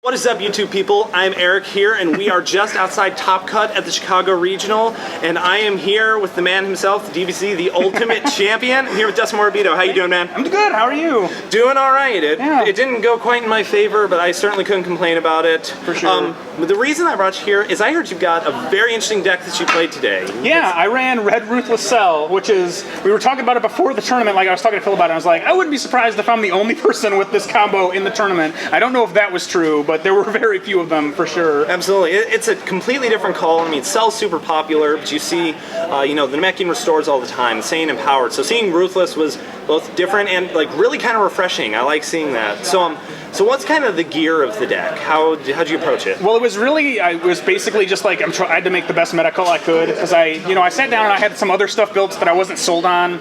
What is up, YouTube people? I'm Eric here, and we are just outside Top Cut at the Chicago Regional, and I am here with the man himself, the DVC, the Ultimate Champion. I'm here with Dustin Morabito. How you doing, man? I'm good. How are you? Doing all right. It Yeah. didn't go quite in my favor, but I certainly couldn't complain about it. For sure. But the reason I brought you here is I heard you've got a very interesting deck that you played today. Yeah, I ran Red Ruthless Cell, which is, we were talking about it before the tournament, like I was talking to Phil about it, I was like, I wouldn't be surprised if I'm the only person with this combo in the tournament. I don't know if that was true, but there were very few of them for sure. Absolutely. It's a completely different call. I mean, Cell's super popular, but you see, the Namekian restores all the time, Saiyan empowered. So seeing Ruthless was both different and like really kind of refreshing. I like seeing that. So what's kind of the gear of the deck? How'd you approach it? Well, I was basically just like, I had to make the best meta call I could, because I sat down and I had some other stuff built that I wasn't sold on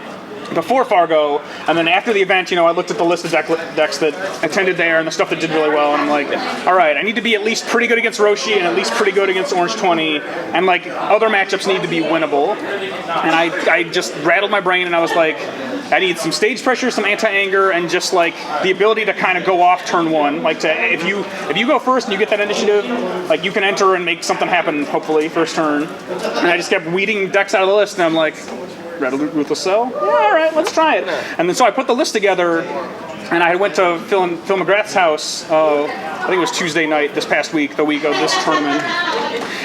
before Fargo, and then after the event, I looked at the list of decks that attended there and the stuff that did really well, and I'm like, all right, I need to be at least pretty good against Roshi and at least pretty good against Orange 20, and like other matchups need to be winnable. And I just rattled my brain and I was like, I need some stage pressure, some anti-anger, and just like the ability to kind of go off turn one. Like if you go first and you get that initiative, like you can enter and make something happen, hopefully, first turn. And I just kept weeding decks out of the list, and I'm like, Red Ruthless Cell? Yeah, all right, let's try it. And then so I put the list together, and I went to Phil McGrath's house, I think it was Tuesday night this past week, the week of this tournament.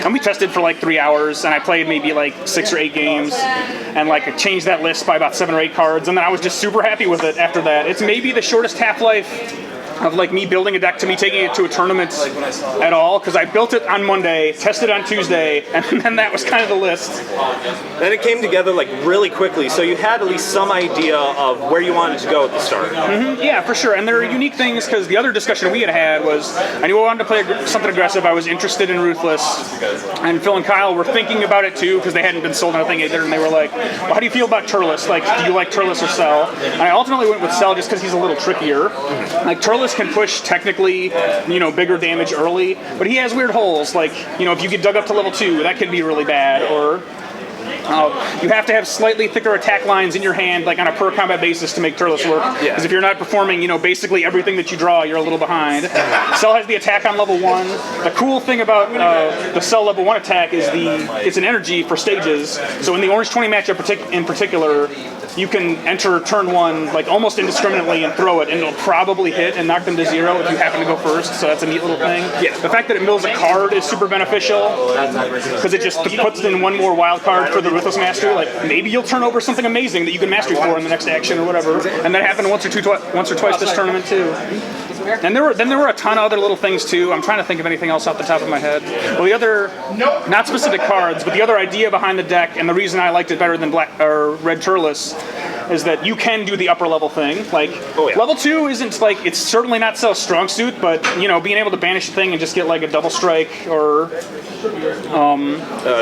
And we tested for like 3 hours, and I played maybe like 6 or 8 games, and like I changed that list by about 7 or 8 cards, and then I was just super happy with it after that. It's maybe the shortest half-life of like me building a deck to me taking it to a tournament at all, because I built it on Monday, tested on Tuesday, and then that was kind of the list. Then it came together like really quickly, so you had at least some idea of where you wanted to go at the start. Mm-hmm. Yeah, for sure. And there are unique things, because the other discussion we had was, I knew I wanted to play something aggressive. I was interested in Ruthless, and Phil and Kyle were thinking about it too, because they hadn't been sold on a thing either, and they were like, well, how do you feel about Turles? Like, do you like Turles or Cell? And I ultimately went with Cell just because he's a little trickier. Like, Turles can push technically, bigger damage early, but he has weird holes. Like, if you get dug up to level 2, that can be really bad, or you have to have slightly thicker attack lines in your hand, like on a per combat basis, to make Turles work. Because if you're not performing, basically everything that you draw, you're a little behind. Cell has the attack on level 1. The cool thing about the Cell level 1 attack is it's an energy for stages. So in the Orange 20 matchup in particular, you can enter turn 1 like almost indiscriminately and throw it, and it'll probably hit and knock them to 0 if you happen to go first. So that's a neat little thing. Yeah. The fact that it mills a card is super beneficial, because it just puts in one more wild card for the Ruthless Mastery. Like, maybe you'll turn over something amazing that you can mastery for in the next action or whatever. And that happened once or twice this tournament too. And there were a ton of other little things too. I'm trying to think of anything else off the top of my head. Well, the other, not specific cards, but the other idea behind the deck, and the reason I liked it better than Red Turles, is that you can do the upper level thing. Like, level 2 isn't like, it's certainly not Cell's strong suit, but being able to banish a thing and just get like a double strike or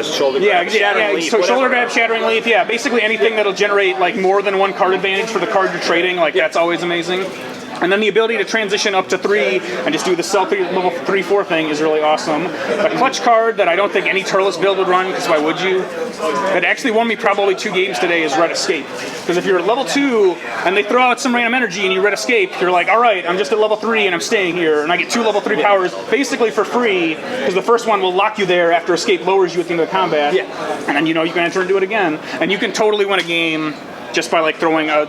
shoulder grab, shattering leaf, so shoulder grab, shattering leaf, basically anything that'll generate like more than one card advantage for the card you're trading, like that's always amazing. And then the ability to transition up to 3 and just do the Cell level 3-4 thing is really awesome. The clutch card that I don't think any Turles build would run, because why would you? That actually won me probably 2 games today is Red Escape. Because if you're at level 2 and they throw out some random energy and you Red Escape, you're like, all right, I'm just at level 3 and I'm staying here, and I get 2 level 3 powers basically for free, because the first one will lock you there after Escape lowers you at the end of the combat. And then you can enter and do it again. And you can totally win a game just by like throwing a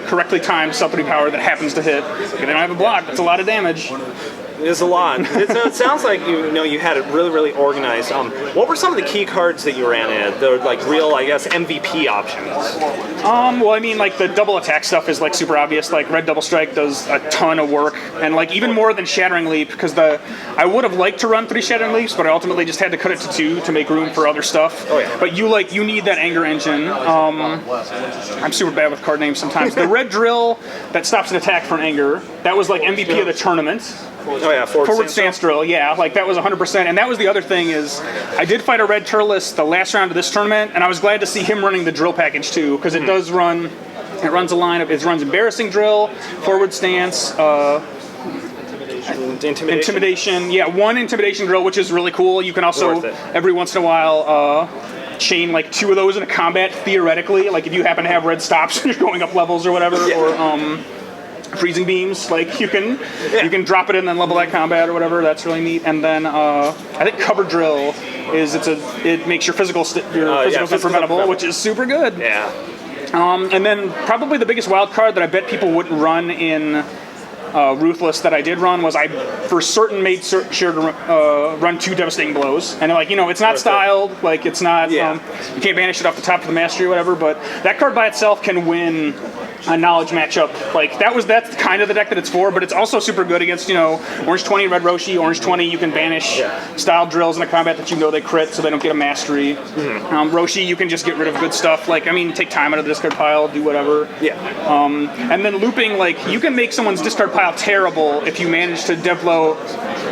correctly timed sub 3 power that happens to hit. If they don't have a block, that's a lot of damage. It's a lot. It sounds like you had it really, really organized. What were some of the key cards that you ran in? The like real, I guess, MVP options. Well, I mean, like the double attack stuff is like super obvious. Like Red Double Strike does a ton of work, and like even more than Shattering Leap, because I would have liked to run 3 Shattering Leaps, but I ultimately just had to cut it to 2 to make room for other stuff. But you need that anger engine. I'm super bad with card names sometimes. The Red Drill that stops an attack for an anger, that was like MVP of the tournament. Forward stance drill, like that was 100%. And that was the other thing is, I did fight a Red Turles the last round of this tournament, and I was glad to see him running the drill package too, because it does run, it runs a line of, it runs embarrassing drill, forward stance, intimidation. Yeah, 1 intimidation drill, which is really cool. You can also every once in a while chain like 2 of those in a combat theoretically, like if you happen to have red stops and you're going up levels or whatever, or freezing beams. Like you can drop it in and level that combat or whatever. That's really neat. And then I think cover drill is it makes your physical state preventable, which is super good. Yeah. And then probably the biggest wild card that I bet people wouldn't run in Ruthless that I did run was I for certain made sure to run 2 Devastating Blows. And like, it's not styled, like it's not, you can't banish it off the top of the mastery or whatever, but that card by itself can win a knowledge matchup. Like that's kind of the deck that it's for, but it's also super good against, Orange 20, Red Roshi, Orange 20, you can banish style drills in a combat that they crit so they don't get a mastery. Roshi, you can just get rid of good stuff, like, take time out of the discard pile, do whatever. And then looping, like, you can make someone's discard pile terrible if you manage to dev blow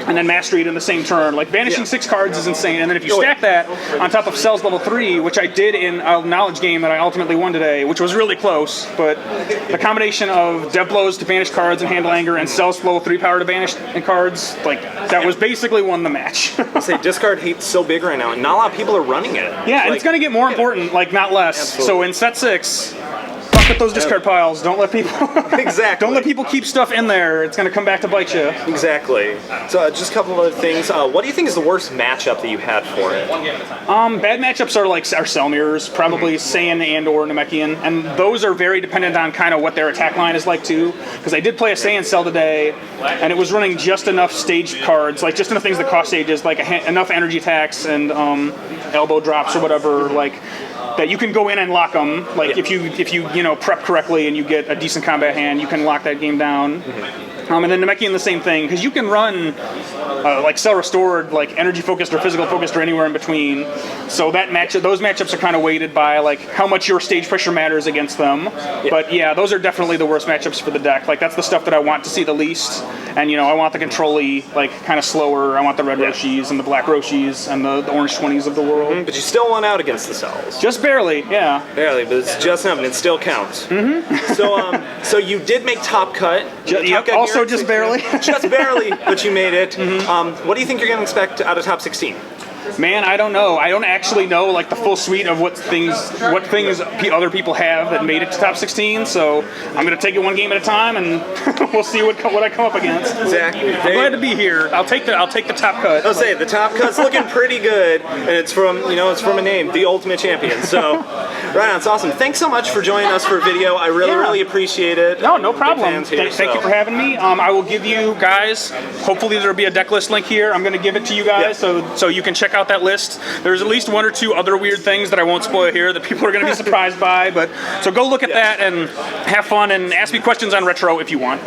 and then mastery it in the same turn. Like, banishing 6 cards is insane, and then if you stack that on top of Cell's level 3, which I did in a knowledge game that I ultimately won today, which was really close, but the combination of dev blows to banish cards and handle anger and Cell's level 3 power to banish cards, like, that was basically won the match. I say discard hate's so big right now, and not a lot of people are running it. Yeah, and it's going to get more important, like, not less. Absolutely. So in set 6, fuck with those discard piles. Don't let people don't let people keep stuff in there. It's going to come back to bite you. Exactly. So just a couple of other things. What do you think is the worst matchup that you had for it? Bad matchups are Cell Mirrors, probably Saiyan and or Namekian, and those are very dependent on kind of what their attack line is like too. Because I did play a Saiyan Cell today, and it was running just enough stage cards, like just enough things that cost stages, like enough energy attacks and elbow drops or whatever, like, that you can go in and lock them. Like if you prep correctly and you get a decent combat hand, you can lock that game down. And then Namekian the same thing, because you can run like Cell Restored, like energy focused or physical focused or anywhere in between. So those matchups are kind of weighted by like how much your stage pressure matters against them. But yeah, those are definitely the worst matchups for the deck. Like that's the stuff that I want to see the least. And I want the control-y, like kind of slower. I want the red Roshis and the black Roshis and the orange 20s of the world. But you still won out against the Cells. Just barely, yeah. Barely, but it's just enough, and it still counts. So you did make top cut. Also just barely. Just barely, but you made it. What do you think you're going to expect out of top 16? Man, I don't know. I don't actually know like the full suite of what things other people have that made it to top 16. So I'm going to take it one game at a time, and we'll see what I come up against. Exactly. I'm glad to be here. I'll take the top cut. I'll say the top cut's looking pretty good, and it's from a name, the Ultimate Champion. So right on, it's awesome. Thanks so much for joining us for a video. I really appreciate it. No problem. Thank you for having me. I will give you guys. Hopefully there'll be a deck list link here. I'm going to give it to you guys so you can check out that list. There's at least 1 or 2 other weird things that I won't spoil here that people are going to be surprised by. But so go look at that and have fun and ask me questions on retro if you want.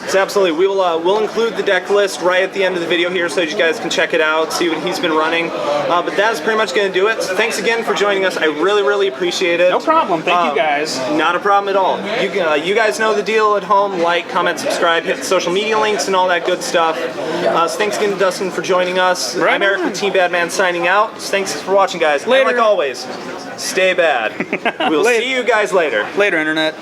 So absolutely, we'll include the deck list right at the end of the video here so you guys can check it out, see what he's been running. But that is pretty much going to do it. So thanks again for joining us. I really appreciate it. No problem. Thank you guys. Not a problem at all. You guys know the deal at home. Like, comment, subscribe, hit the social media links and all that good stuff. So thanks again to Dustin for joining us. I'm Eric with Team Badman signing out. Thanks for watching, guys. Later. And like always, stay bad. We'll see you guys later. Later, Internet.